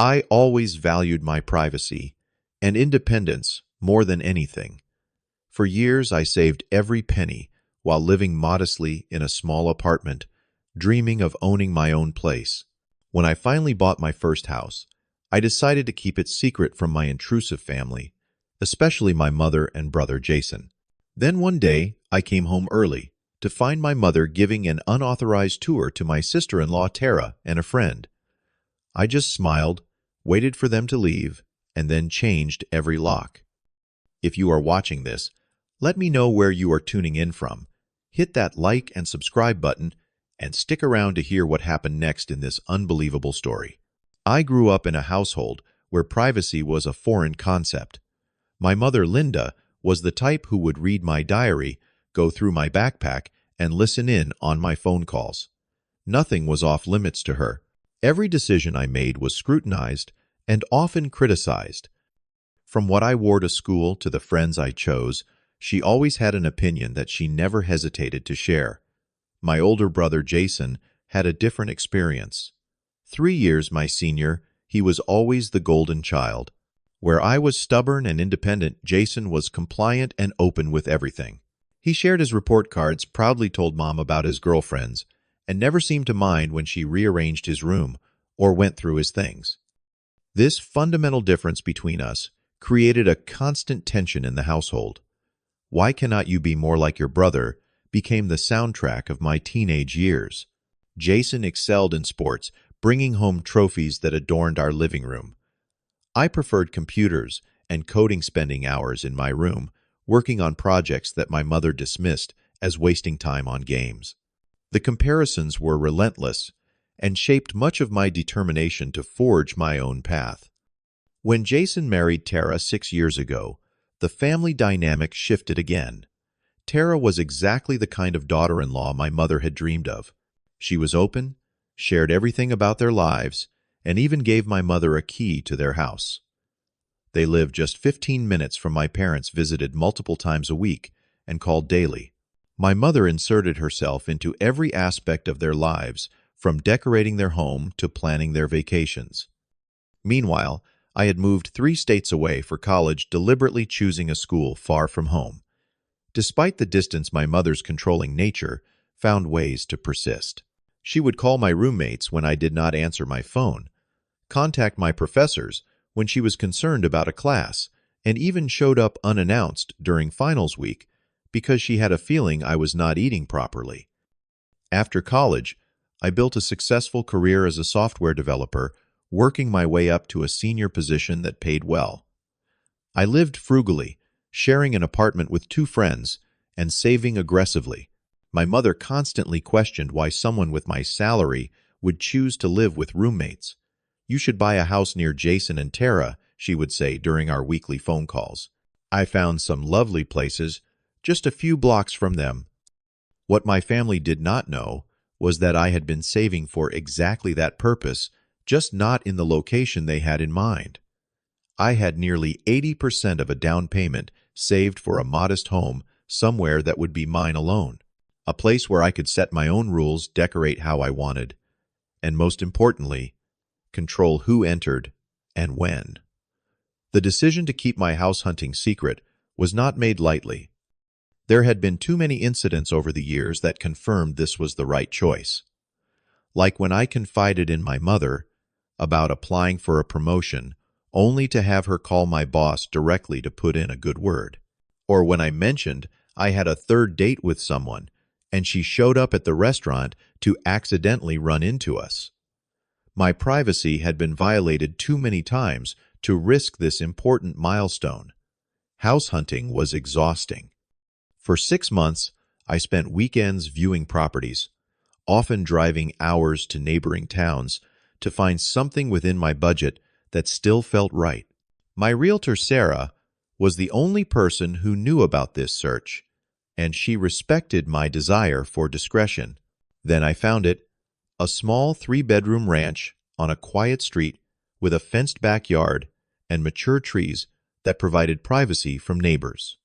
I always valued my privacy and independence more than anything. For years, I saved every penny while living modestly in a small apartment, dreaming of owning my own place. When I finally bought my first house, I decided to keep it secret from my intrusive family, especially my mother and brother Jason. Then one day, I came home early to find my mother giving an unauthorized tour to my sister-in-law Tara and a friend. I just smiled, waited for them to leave, and then changed every lock. If you are watching this, let me know where you are tuning in from. Hit that like and subscribe button and stick around to hear what happened next in this unbelievable story. I grew up in a household where privacy was a foreign concept. My mother, Linda, was the type who would read my diary, go through my backpack, and listen in on my phone calls. Nothing was off limits to her. Every decision I made was scrutinized and often criticized. From what I wore to school to the friends I chose, she always had an opinion that she never hesitated to share. My older brother Jason had a different experience. 3 years my senior, he was always the golden child. Where I was stubborn and independent, Jason was compliant and open with everything. He shared his report cards, proudly told Mom about his girlfriends, and never seemed to mind when she rearranged his room or went through his things. This fundamental difference between us created a constant tension in the household. "Why cannot you be more like your brother?" became the soundtrack of my teenage years. Jason excelled in sports, bringing home trophies that adorned our living room. I preferred computers and coding, spending hours in my room, working on projects that my mother dismissed as wasting time on games. The comparisons were relentless and shaped much of my determination to forge my own path. When Jason married Tara 6 years ago, the family dynamic shifted again. Tara was exactly the kind of daughter-in-law my mother had dreamed of. She was open, shared everything about their lives, and even gave my mother a key to their house. They lived just 15 minutes from my parents, visited multiple times a week, and called daily. My mother inserted herself into every aspect of their lives, from decorating their home to planning their vacations. Meanwhile, I had moved 3 states away for college, deliberately choosing a school far from home. Despite the distance, my mother's controlling nature found ways to persist. She would call my roommates when I did not answer my phone, contact my professors when she was concerned about a class, and even showed up unannounced during finals week because she had a feeling I was not eating properly. After college, I built a successful career as a software developer, working my way up to a senior position that paid well. I lived frugally, sharing an apartment with 2 friends, and saving aggressively. My mother constantly questioned why someone with my salary would choose to live with roommates. "You should buy a house near Jason and Tara," she would say during our weekly phone calls. I found some lovely places, just a few blocks from them. What my family did not know was that I had been saving for exactly that purpose, just not in the location they had in mind. I had nearly 80% of a down payment saved for a modest home somewhere that would be mine alone, a place where I could set my own rules, decorate how I wanted, and most importantly, control who entered and when. The decision to keep my house hunting secret was not made lightly. There had been too many incidents over the years that confirmed this was the right choice. Like when I confided in my mother about applying for a promotion, only to have her call my boss directly to put in a good word. Or when I mentioned I had a 3rd date with someone, and she showed up at the restaurant to accidentally run into us. My privacy had been violated too many times to risk this important milestone. House hunting was exhausting. For 6 months, I spent weekends viewing properties, often driving hours to neighboring towns to find something within my budget that still felt right. My realtor, Sarah, was the only person who knew about this search, and she respected my desire for discretion. Then I found it, a small 3-bedroom ranch on a quiet street with a fenced backyard and mature trees that provided privacy from neighbors.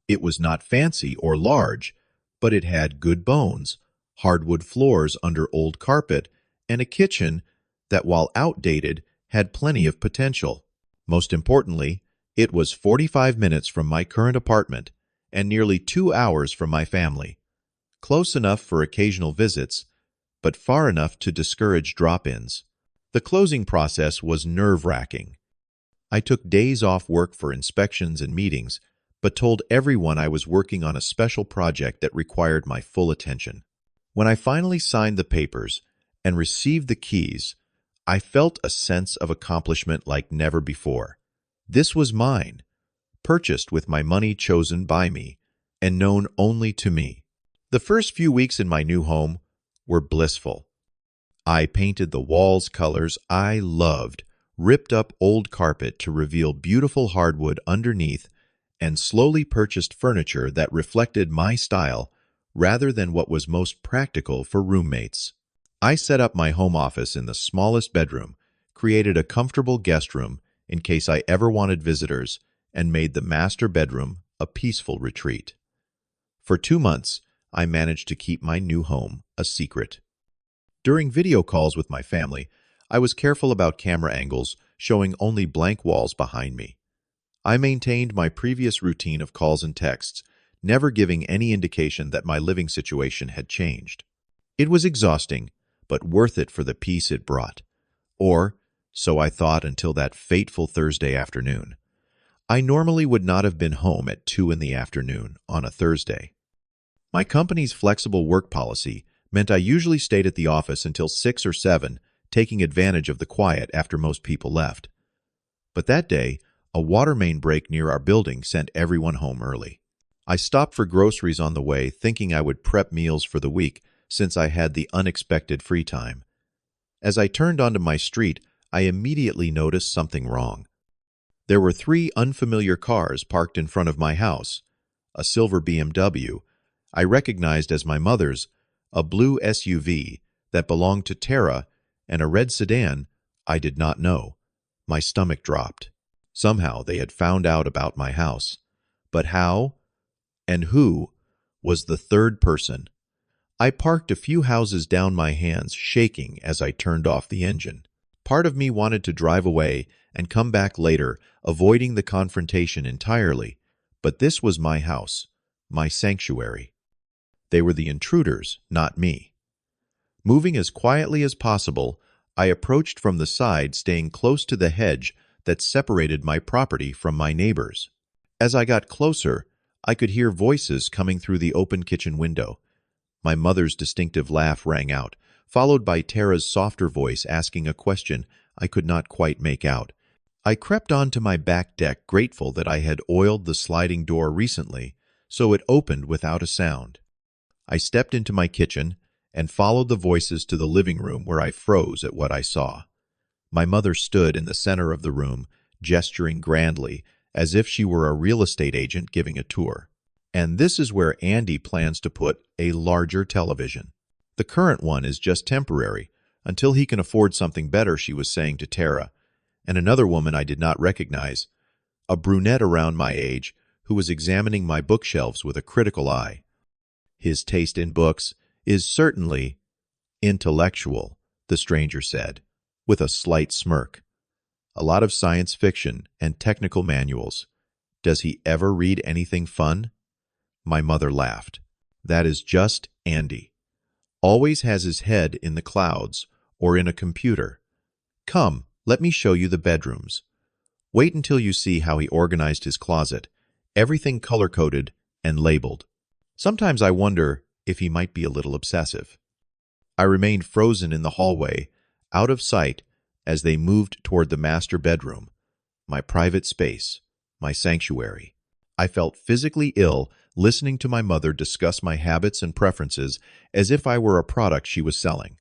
It was not fancy or large, but it had good bones, hardwood floors under old carpet, and a kitchen that, while outdated, had plenty of potential. Most importantly, it was 45 minutes from my current apartment and nearly 2 hours from my family. Close enough for occasional visits, but far enough to discourage drop-ins. The closing process was nerve-wracking. I took days off work for inspections and meetings, but told everyone I was working on a special project that required my full attention. When I finally signed the papers and received the keys, I felt a sense of accomplishment like never before. This was mine, purchased with my money chosen by me, and known only to me. The first few weeks in my new home were blissful. I painted the walls colors I loved, ripped up old carpet to reveal beautiful hardwood underneath, and slowly purchased furniture that reflected my style rather than what was most practical for roommates. I set up my home office in the smallest bedroom, created a comfortable guest room in case I ever wanted visitors, and made the master bedroom a peaceful retreat. For 2 months, I managed to keep my new home a secret. During video calls with my family, I was careful about camera angles, showing only blank walls behind me. I maintained my previous routine of calls and texts, never giving any indication that my living situation had changed. It was exhausting, but worth it for the peace it brought. Or, so I thought until that fateful Thursday afternoon. I normally would not have been home at 2 in the afternoon on a Thursday. My company's flexible work policy meant I usually stayed at the office until 6 or 7, taking advantage of the quiet after most people left. But that day, a water main break near our building sent everyone home early. I stopped for groceries on the way, thinking I would prep meals for the week since I had the unexpected free time. As I turned onto my street, I immediately noticed something wrong. There were 3 unfamiliar cars parked in front of my house: a silver BMW I recognized as my mother's, a blue SUV that belonged to Tara, and a red sedan I did not know. My stomach dropped. Somehow they had found out about my house. But how and who was the third person? I parked a few houses down, my hands shaking as I turned off the engine. Part of me wanted to drive away and come back later, avoiding the confrontation entirely. But this was my house, my sanctuary. They were the intruders, not me. Moving as quietly as possible, I approached from the side, staying close to the hedge that separated my property from my neighbors. As I got closer, I could hear voices coming through the open kitchen window. My mother's distinctive laugh rang out, followed by Tara's softer voice asking a question I could not quite make out. I crept onto my back deck, grateful that I had oiled the sliding door recently, so it opened without a sound. I stepped into my kitchen and followed the voices to the living room, where I froze at what I saw. My mother stood in the center of the room, gesturing grandly, as if she were a real estate agent giving a tour. And this is where Andy plans to put a larger television. The current one is just temporary, until he can afford something better, she was saying to Tara, and another woman I did not recognize, a brunette around my age, who was examining my bookshelves with a critical eye. His taste in books is certainly intellectual, the stranger said, with a slight smirk. A lot of science fiction and technical manuals. Does he ever read anything fun? My mother laughed. That is just Andy. Always has his head in the clouds or in a computer. Come, let me show you the bedrooms. Wait until you see how he organized his closet, everything color-coded and labeled. Sometimes I wonder if he might be a little obsessive. I remained frozen in the hallway, out of sight, as they moved toward the master bedroom, my private space, my sanctuary. I felt physically ill listening to my mother discuss my habits and preferences as if I were a product she was selling.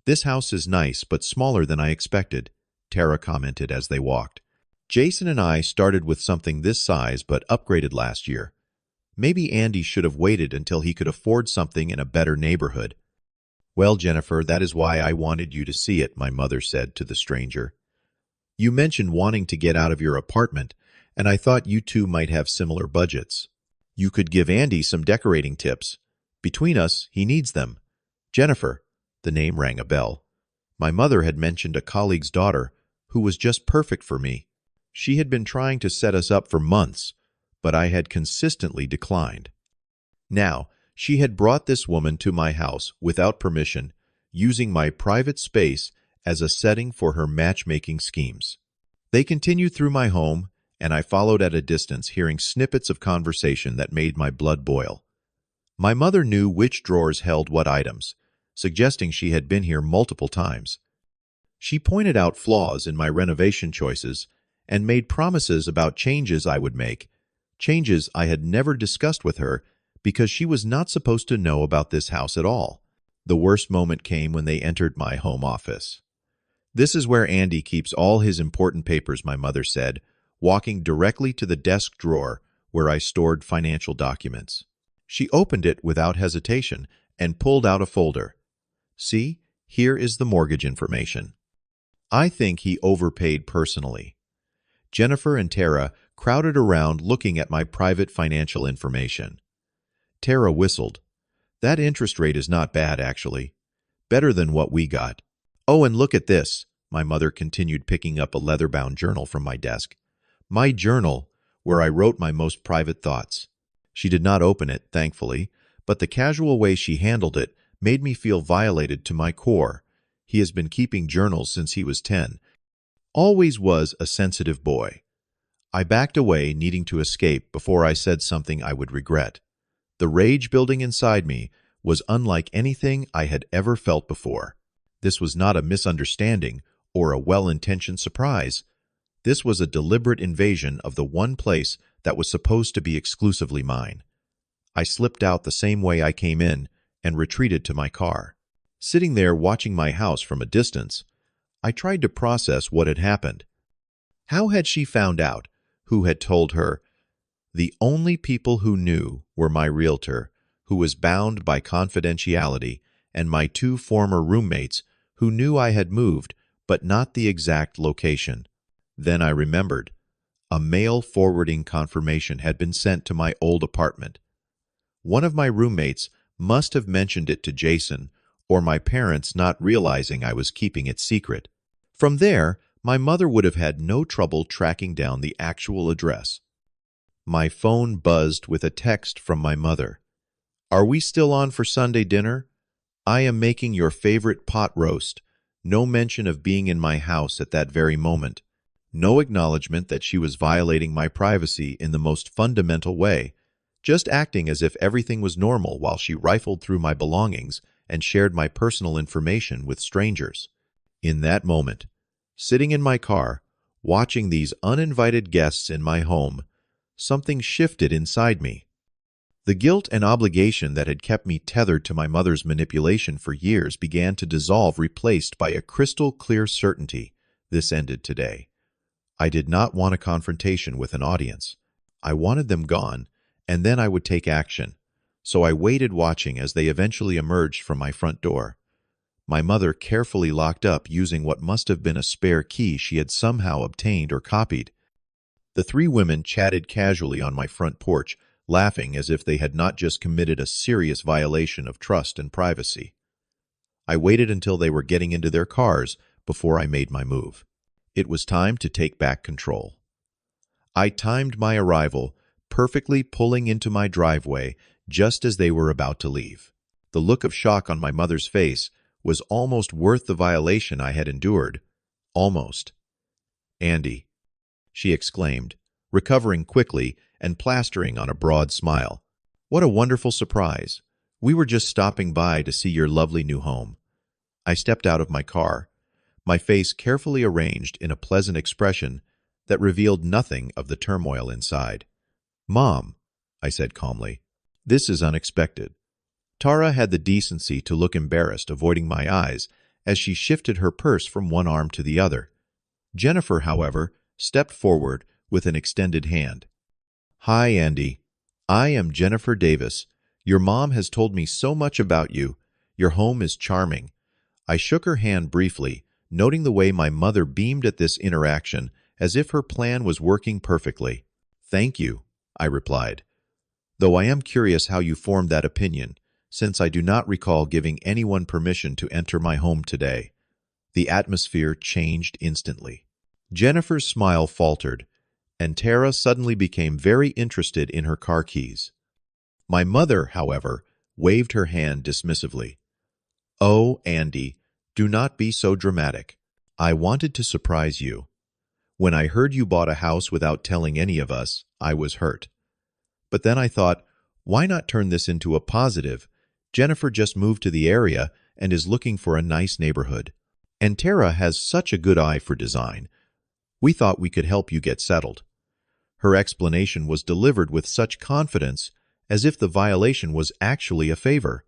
This house is nice, but smaller than I expected, Tara commented as they walked. Jason and I started with something this size but upgraded last year. Maybe Andy should have waited until he could afford something in a better neighborhood. Well, Jennifer, that is why I wanted you to see it, my mother said to the stranger. You mentioned wanting to get out of your apartment, and I thought you two might have similar budgets. You could give Andy some decorating tips. Between us, he needs them. Jennifer, the name rang a bell. My mother had mentioned a colleague's daughter, who was just perfect for me. She had been trying to set us up for months, but I had consistently declined. Now, she had brought this woman to my house without permission, using my private space as a setting for her matchmaking schemes. They continued through my home, and I followed at a distance, hearing snippets of conversation that made my blood boil. My mother knew which drawers held what items, suggesting she had been here multiple times. She pointed out flaws in my renovation choices and made promises about changes I would make, changes I had never discussed with her because she was not supposed to know about this house at all. The worst moment came when they entered my home office. "This is where Andy keeps all his important papers," my mother said, walking directly to the desk drawer where I stored financial documents. She opened it without hesitation and pulled out a folder. "See, here is the mortgage information. I think he overpaid personally." Jennifer and Tara crowded around looking at my private financial information. Tara whistled. "That interest rate is not bad, actually. Better than what we got." "Oh, and look at this," my mother continued, picking up a leather-bound journal from my desk. "My journal, where I wrote my most private thoughts." She did not open it, thankfully, but the casual way she handled it made me feel violated to my core. He has been keeping journals since he was 10. Always was a sensitive boy. I backed away, needing to escape before I said something I would regret. The rage building inside me was unlike anything I had ever felt before. This was not a misunderstanding or a well-intentioned surprise. This was a deliberate invasion of the one place that was supposed to be exclusively mine. I slipped out the same way I came in and retreated to my car. Sitting there watching my house from a distance, I tried to process what had happened. How had she found out? Who had told her? The only people who knew were my realtor, who was bound by confidentiality, and my 2 former roommates who knew I had moved, but not the exact location. Then I remembered. A mail forwarding confirmation had been sent to my old apartment. One of my roommates must have mentioned it to Jason, or my parents not realizing I was keeping it secret. From there, my mother would have had no trouble tracking down the actual address. My phone buzzed with a text from my mother. "Are we still on for Sunday dinner? I am making your favorite pot roast." No mention of being in my house at that very moment. No acknowledgement that she was violating my privacy in the most fundamental way, just acting as if everything was normal while she rifled through my belongings and shared my personal information with strangers. In that moment, sitting in my car, watching these uninvited guests in my home, something shifted inside me. The guilt and obligation that had kept me tethered to my mother's manipulation for years began to dissolve, replaced by a crystal-clear certainty. This ended today. I did not want a confrontation with an audience. I wanted them gone, and then I would take action. So I waited, watching as they eventually emerged from my front door. My mother carefully locked up, using what must have been a spare key she had somehow obtained or copied. The 3 women chatted casually on my front porch, laughing as if they had not just committed a serious violation of trust and privacy. I waited until they were getting into their cars before I made my move. It was time to take back control. I timed my arrival, perfectly pulling into my driveway just as they were about to leave. The look of shock on my mother's face was almost worth the violation I had endured. Almost. "Andy," she exclaimed, recovering quickly and plastering on a broad smile. "What a wonderful surprise. We were just stopping by to see your lovely new home." I stepped out of my car, my face carefully arranged in a pleasant expression that revealed nothing of the turmoil inside. "Mom," I said calmly, "this is unexpected." Tara had the decency to look embarrassed, avoiding my eyes as she shifted her purse from one arm to the other. Jennifer, however, stepped forward with an extended hand. "Hi, Andy. I am Jennifer Davis. Your mom has told me so much about you. Your home is charming." I shook her hand briefly, noting the way my mother beamed at this interaction, as if her plan was working perfectly. "Thank you," I replied, "though I am curious how you formed that opinion, since I do not recall giving anyone permission to enter my home today." The atmosphere changed instantly. Jennifer's smile faltered, and Tara suddenly became very interested in her car keys. My mother, however, waved her hand dismissively. "Oh, Andy, do not be so dramatic. I wanted to surprise you. When I heard you bought a house without telling any of us, I was hurt. But then I thought, why not turn this into a positive? Jennifer just moved to the area and is looking for a nice neighborhood. And Tara has such a good eye for design. We thought we could help you get settled." Her explanation was delivered with such confidence, as if the violation was actually a favor.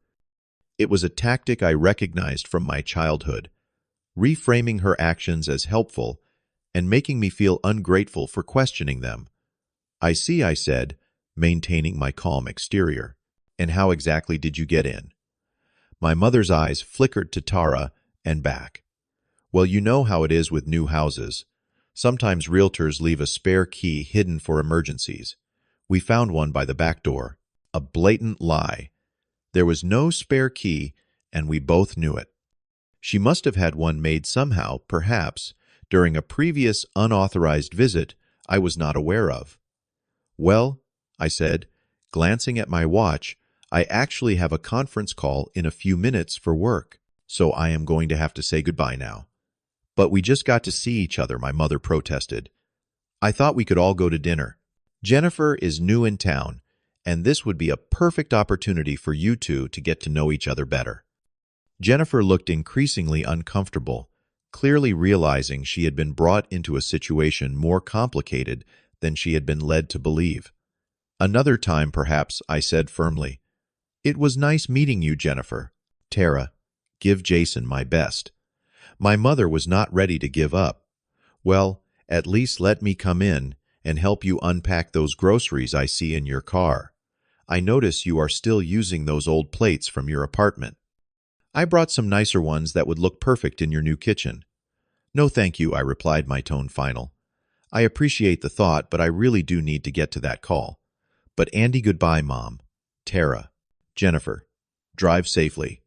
It was a tactic I recognized from my childhood, reframing her actions as helpful and making me feel ungrateful for questioning them. "I see," I said, maintaining my calm exterior. "And how exactly did you get in?" My mother's eyes flickered to Tara and back. "Well, you know how it is with new houses. Sometimes realtors leave a spare key hidden for emergencies. We found one by the back door." A blatant lie. There was no spare key, and we both knew it. She must have had one made somehow, perhaps, during a previous unauthorized visit I was not aware of. "Well," I said, glancing at my watch, "I actually have a conference call in a few minutes for work, so I am going to have to say goodbye now." "But we just got to see each other," my mother protested. "I thought we could all go to dinner. Jennifer is new in town, and this would be a perfect opportunity for you two to get to know each other better." Jennifer looked increasingly uncomfortable, clearly realizing she had been brought into a situation more complicated than she had been led to believe. "Another time, perhaps," I said firmly. "It was nice meeting you, Jennifer. Tara, give Jason my best." My mother was not ready to give up. "Well, at least let me come in and help you unpack those groceries I see in your car. I notice you are still using those old plates from your apartment. I brought some nicer ones that would look perfect in your new kitchen." "No, thank you," I replied, my tone final. "I appreciate the thought, but I really do need to get to that call. But Andy, goodbye, Mom. Tara. Jennifer. Drive safely."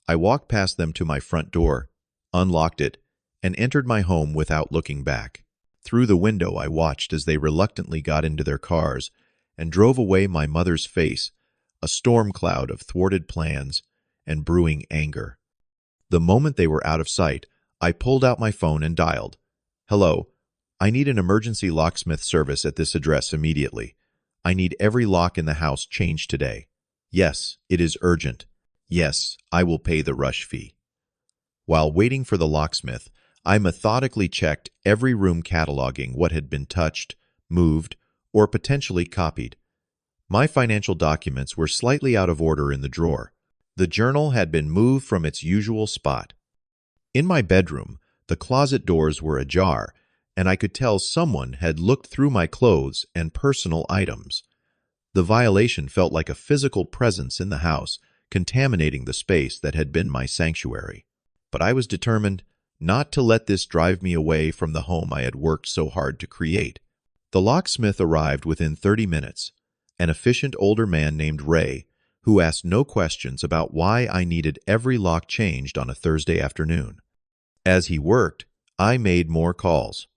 I walked past them to my front door, unlocked it, and entered my home without looking back. Through the window I watched as they reluctantly got into their cars and drove away, my mother's face, a storm cloud of thwarted plans and brewing anger. The moment they were out of sight, I pulled out my phone and dialed. "Hello. I need an emergency locksmith service at this address immediately. I need every lock in the house changed today. Yes, it is urgent. Yes, I will pay the rush fee." While waiting for the locksmith, I methodically checked every room, cataloging what had been touched, moved, or potentially copied. My financial documents were slightly out of order in the drawer. The journal had been moved from its usual spot. In my bedroom, the closet doors were ajar, and I could tell someone had looked through my clothes and personal items. The violation felt like a physical presence in the house, contaminating the space that had been my sanctuary. But I was determined not to let this drive me away from the home I had worked so hard to create. The locksmith arrived within 30 minutes, an efficient older man named Ray, who asked no questions about why I needed every lock changed on a Thursday afternoon. As he worked, I made more calls.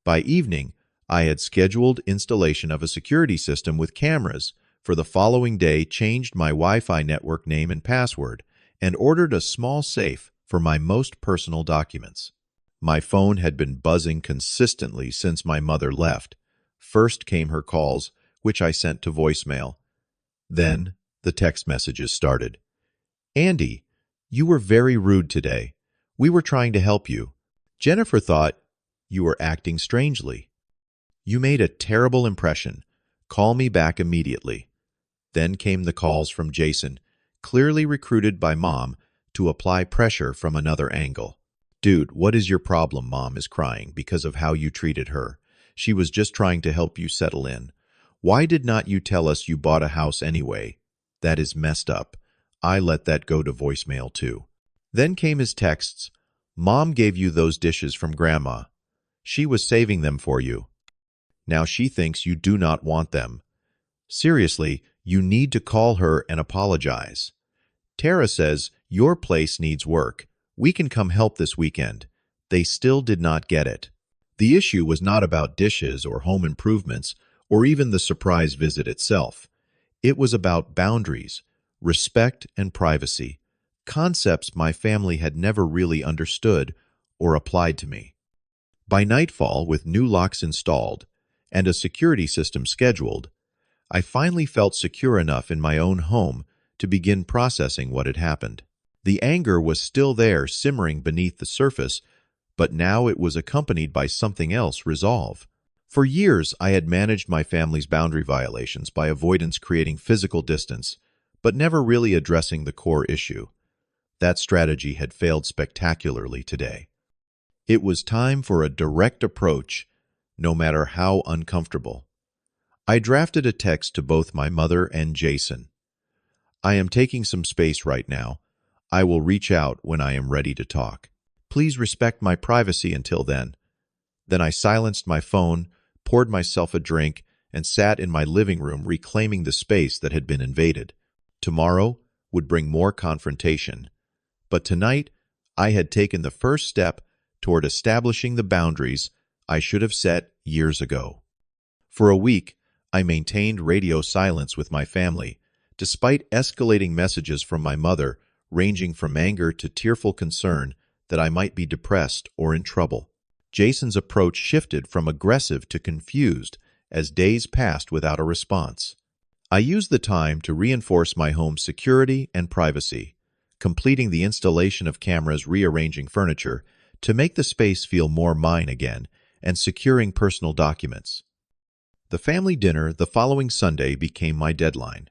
By evening, I had scheduled installation of a security system with cameras for the following day, changed my Wi-Fi network name and password, and ordered a small safe for my most personal documents. My phone had been buzzing consistently since my mother left. First came her calls, which I sent to voicemail. Then the text messages started. "Andy, you were very rude today. We were trying to help you. Jennifer thought you were acting strangely. You made a terrible impression. Call me back immediately." Then came the calls from Jason, clearly recruited by Mom to apply pressure from another angle. "Dude, what is your problem? Mom is crying because of how you treated her. She was just trying to help you settle in. Why did not you tell us you bought a house anyway? That is messed up. I let that go to voicemail too." Then came his texts. "Mom gave you those dishes from Grandma. She was saving them for you. Now she thinks you do not want them. Seriously, you need to call her and apologize. Tara says your place needs work. We can come help this weekend." They still did not get it. The issue was not about dishes or home improvements or even the surprise visit itself. It was about boundaries, respect, and privacy, concepts my family had never really understood or applied to me. By nightfall, with new locks installed and a security system scheduled, I finally felt secure enough in my own home to begin processing what had happened. The anger was still there, simmering beneath the surface, but now it was accompanied by something else: resolve. For years, I had managed my family's boundary violations by avoidance, creating physical distance, but never really addressing the core issue. That strategy had failed spectacularly today. It was time for a direct approach, no matter how uncomfortable. I drafted a text to both my mother and Jason. "I am taking some space right now. I will reach out when I am ready to talk. Please respect my privacy until then." Then I silenced my phone, poured myself a drink, and sat in my living room, reclaiming the space that had been invaded. Tomorrow would bring more confrontation. But tonight, I had taken the first step toward establishing the boundaries I should have set years ago. For a week, I maintained radio silence with my family, despite escalating messages from my mother, ranging from anger to tearful concern that I might be depressed or in trouble. Jason's approach shifted from aggressive to confused as days passed without a response. I used the time to reinforce my home's security and privacy, completing the installation of cameras, rearranging furniture to make the space feel more mine again, and securing personal documents. The family dinner the following Sunday became my deadline.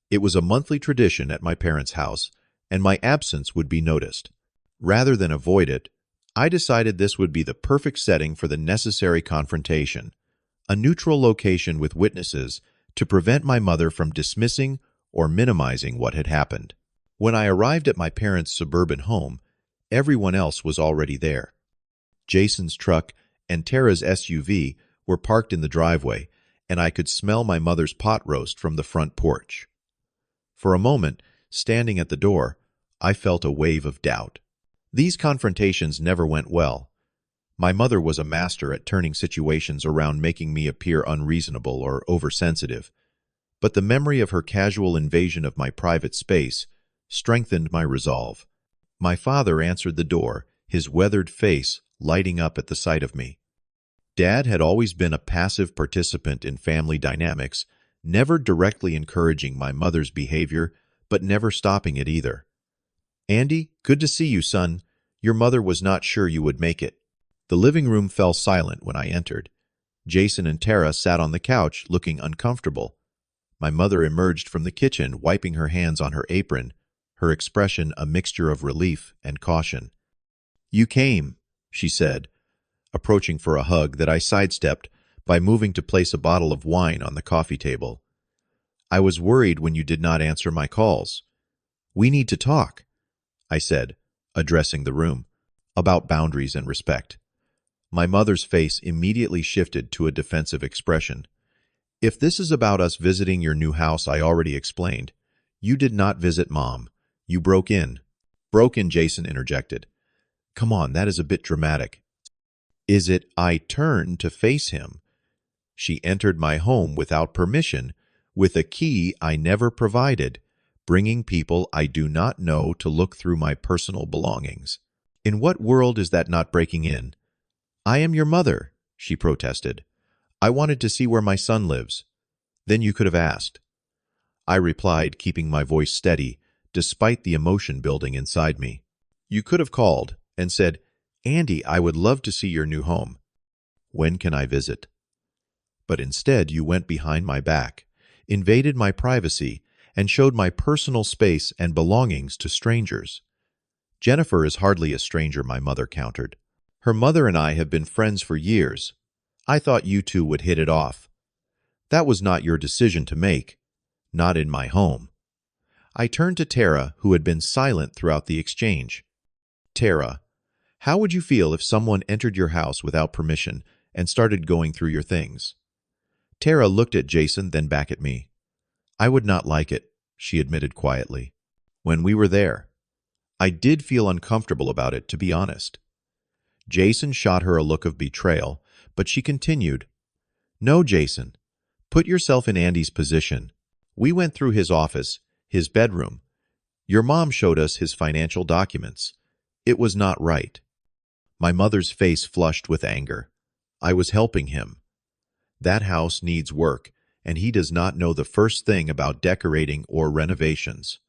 It was a monthly tradition at my parents' house, and my absence would be noticed. Rather than avoid it, I decided this would be the perfect setting for the necessary confrontation, a neutral location with witnesses to prevent my mother from dismissing or minimizing what had happened. When I arrived at my parents' suburban home, everyone else was already there. Jason's truck and Tara's SUV were parked in the driveway, and I could smell my mother's pot roast from the front porch. For a moment, standing at the door, I felt a wave of doubt. These confrontations never went well. My mother was a master at turning situations around, making me appear unreasonable or oversensitive. But the memory of her casual invasion of my private space strengthened my resolve. My father answered the door, his weathered face lighting up at the sight of me. Dad had always been a passive participant in family dynamics, never directly encouraging my mother's behavior, but never stopping it either. "Andy, good to see you, son. Your mother was not sure you would make it." The living room fell silent when I entered. Jason and Tara sat on the couch, looking uncomfortable. My mother emerged from the kitchen, wiping her hands on her apron, her expression a mixture of relief and caution. "You came," she said, approaching for a hug that I sidestepped by moving to place a bottle of wine on the coffee table. "I was worried when you did not answer my calls." "We need to talk," I said, addressing the room, "about boundaries and respect." My mother's face immediately shifted to a defensive expression. "If this is about us visiting your new house," I already explained. "You did not visit Mom. You broke in." "Broke in," Jason interjected. "Come on, that is a bit dramatic." "Is it?" I turned to face him. "She entered my home without permission, with a key I never provided, bringing people I do not know to look through my personal belongings. In what world is that not breaking in?" "I am your mother," she protested. "I wanted to see where my son lives." "Then you could have asked," I replied, keeping my voice steady, despite the emotion building inside me. "You could have called and said, 'Andy, I would love to see your new home. When can I visit?' But instead you went behind my back, invaded my privacy, and showed my personal space and belongings to strangers." "Jennifer is hardly a stranger," my mother countered. "Her mother and I have been friends for years. I thought you two would hit it off." "That was not your decision to make. Not in my home." I turned to Tara, who had been silent throughout the exchange. "Tara, how would you feel if someone entered your house without permission and started going through your things?" Tara looked at Jason, then back at me. "I would not like it," she admitted quietly. "When we were there, I did feel uncomfortable about it, to be honest." Jason shot her a look of betrayal, but she continued, "No, Jason. Put yourself in Andy's position. We went through his office, his bedroom. Your mom showed us his financial documents. It was not right." My mother's face flushed with anger. I was helping him. That house needs work, and he does not know the first thing about decorating or renovations.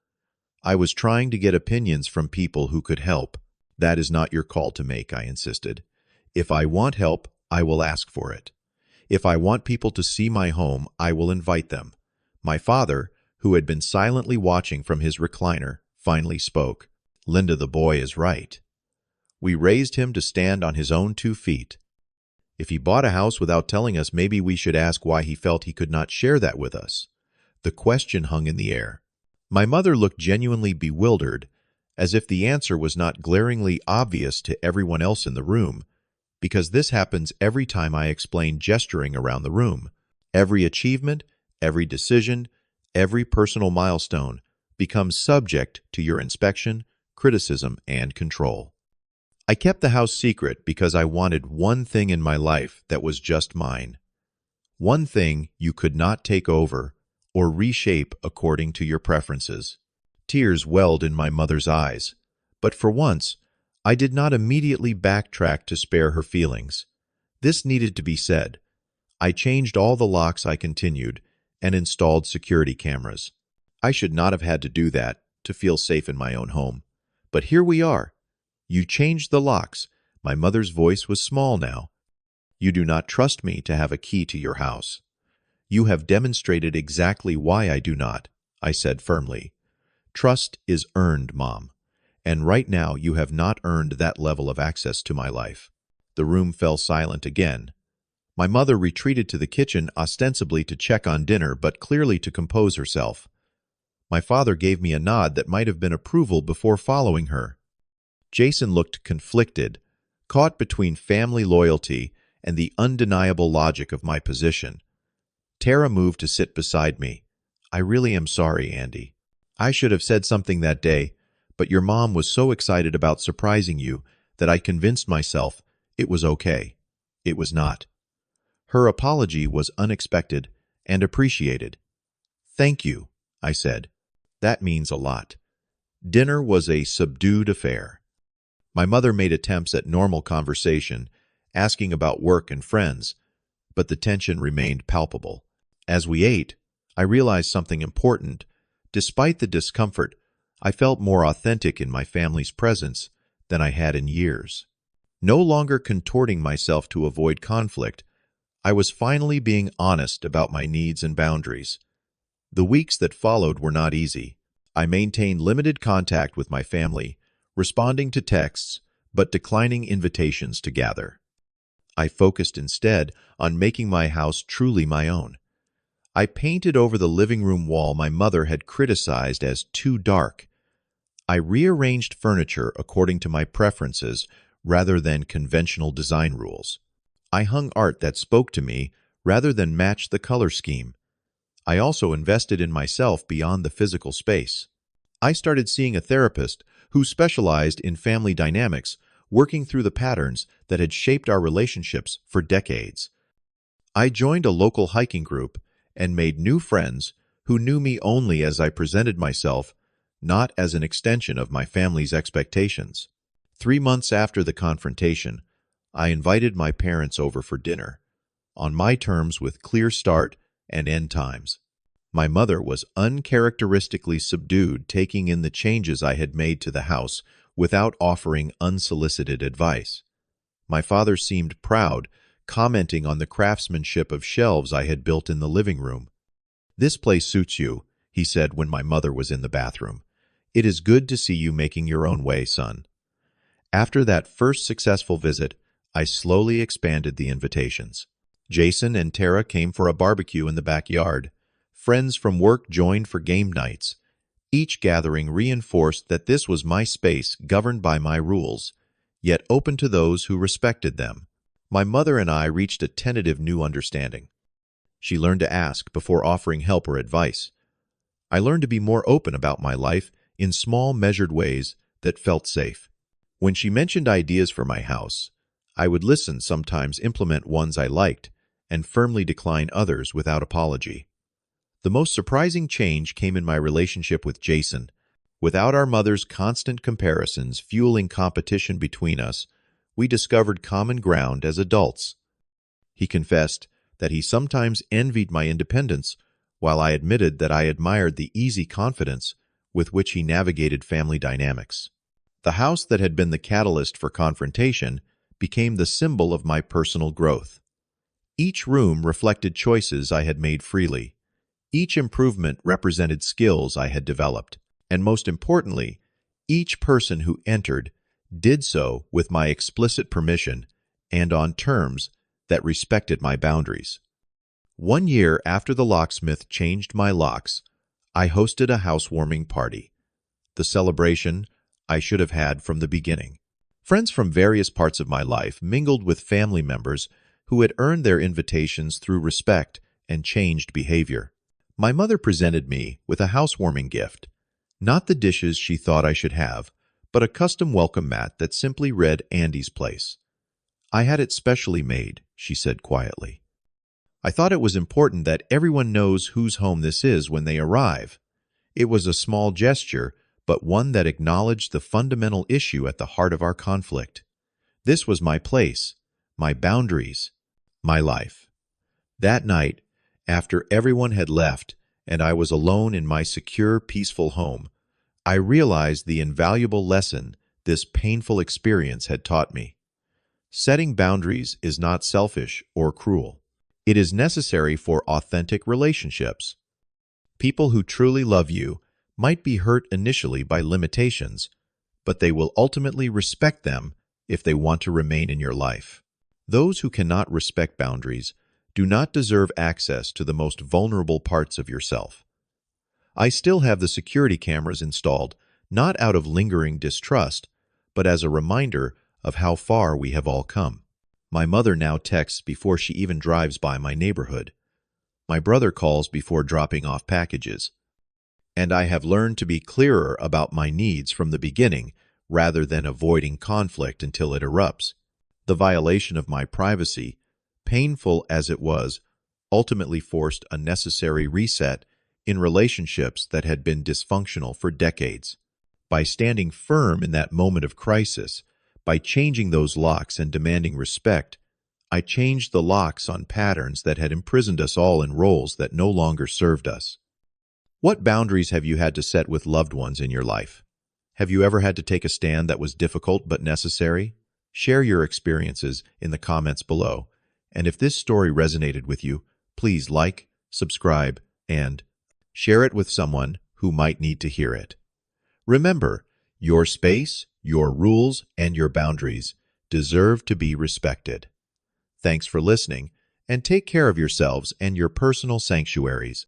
I was trying to get opinions from people who could help. "That is not your call to make," I insisted. "If I want help, I will ask for it. If I want people to see my home, I will invite them." My father, who had been silently watching from his recliner, finally spoke. "Linda, the boy is right. We raised him to stand on his own 2 feet. If he bought a house without telling us, maybe we should ask why he felt he could not share that with us." The question hung in the air. My mother looked genuinely bewildered, as if the answer was not glaringly obvious to everyone else in the room, because this happens every time I explain gesturing around the room. Every achievement, every decision, every personal milestone becomes subject to your inspection, criticism, and control. I kept the house secret because I wanted one thing in my life that was just mine. One thing you could not take over or reshape according to your preferences. Tears welled in my mother's eyes, but for once, I did not immediately backtrack to spare her feelings. This needed to be said. I changed all the locks, I continued, and installed security cameras. I should not have had to do that to feel safe in my own home. But here we are. "You changed the locks." My mother's voice was small now. "You do not trust me to have a key to your house." "You have demonstrated exactly why I do not," I said firmly. "Trust is earned, Mom, and right now you have not earned that level of access to my life." The room fell silent again. My mother retreated to the kitchen, ostensibly to check on dinner, but clearly to compose herself. My father gave me a nod that might have been approval before following her. Jason looked conflicted, caught between family loyalty and the undeniable logic of my position. Tara moved to sit beside me. "I really am sorry, Andy. I should have said something that day, but your mom was so excited about surprising you that I convinced myself it was okay. It was not." Her apology was unexpected and appreciated. "Thank you," I said. "That means a lot." Dinner was a subdued affair. My mother made attempts at normal conversation, asking about work and friends, but the tension remained palpable. As we ate, I realized something important. Despite the discomfort, I felt more authentic in my family's presence than I had in years. No longer contorting myself to avoid conflict, I was finally being honest about my needs and boundaries. The weeks that followed were not easy. I maintained limited contact with my family, responding to texts, but declining invitations to gather. I focused instead on making my house truly my own. I painted over the living room wall my mother had criticized as too dark. I rearranged furniture according to my preferences rather than conventional design rules. I hung art that spoke to me rather than matched the color scheme. I also invested in myself beyond the physical space. I started seeing a therapist who specialized in family dynamics, working through the patterns that had shaped our relationships for decades. I joined a local hiking group and made new friends who knew me only as I presented myself, not as an extension of my family's expectations. 3 months after the confrontation, I invited my parents over for dinner, on my terms with clear start and end times. My mother was uncharacteristically subdued, taking in the changes I had made to the house without offering unsolicited advice. My father seemed proud, commenting on the craftsmanship of shelves I had built in the living room. "This place suits you," he said when my mother was in the bathroom. "It is good to see you making your own way, son." After that first successful visit, I slowly expanded the invitations. Jason and Tara came for a barbecue in the backyard. Friends from work joined for game nights. Each gathering reinforced that this was my space, governed by my rules, yet open to those who respected them. My mother and I reached a tentative new understanding. She learned to ask before offering help or advice. I learned to be more open about my life in small, measured ways that felt safe. When she mentioned ideas for my house, I would listen, sometimes implement ones I liked, and firmly decline others without apology. The most surprising change came in my relationship with Jason. Without our mother's constant comparisons fueling competition between us, we discovered common ground as adults. He confessed that he sometimes envied my independence, while I admitted that I admired the easy confidence with which he navigated family dynamics. The house that had been the catalyst for confrontation became the symbol of my personal growth. Each room reflected choices I had made freely. Each improvement represented skills I had developed. And most importantly, each person who entered did so with my explicit permission and on terms that respected my boundaries. 1 year after the locksmith changed my locks, I hosted a housewarming party, the celebration I should have had from the beginning. Friends from various parts of my life mingled with family members who had earned their invitations through respect and changed behavior. My mother presented me with a housewarming gift, not the dishes she thought I should have, but a custom welcome mat that simply read Andy's Place. I had it specially made, she said quietly. I thought it was important that everyone knows whose home this is when they arrive. It was a small gesture, but one that acknowledged the fundamental issue at the heart of our conflict. This was my place, my boundaries, my life. That night, after everyone had left and I was alone in my secure, peaceful home, I realized the invaluable lesson this painful experience had taught me. Setting boundaries is not selfish or cruel. It is necessary for authentic relationships. People who truly love you might be hurt initially by limitations, but they will ultimately respect them if they want to remain in your life. Those who cannot respect boundaries do not deserve access to the most vulnerable parts of yourself. I still have the security cameras installed, not out of lingering distrust, but as a reminder of how far we have all come. My mother now texts before she even drives by my neighborhood. My brother calls before dropping off packages. And I have learned to be clearer about my needs from the beginning rather than avoiding conflict until it erupts. The violation of my privacy, painful as it was, ultimately forced a necessary reset in relationships that had been dysfunctional for decades. By standing firm in that moment of crisis, by changing those locks and demanding respect, I changed the locks on patterns that had imprisoned us all in roles that no longer served us. What boundaries have you had to set with loved ones in your life? Have you ever had to take a stand that was difficult but necessary? Share your experiences in the comments below. And if this story resonated with you, please like, subscribe, and share it with someone who might need to hear it. Remember, your space, your rules, and your boundaries deserve to be respected. Thanks for listening, and take care of yourselves and your personal sanctuaries.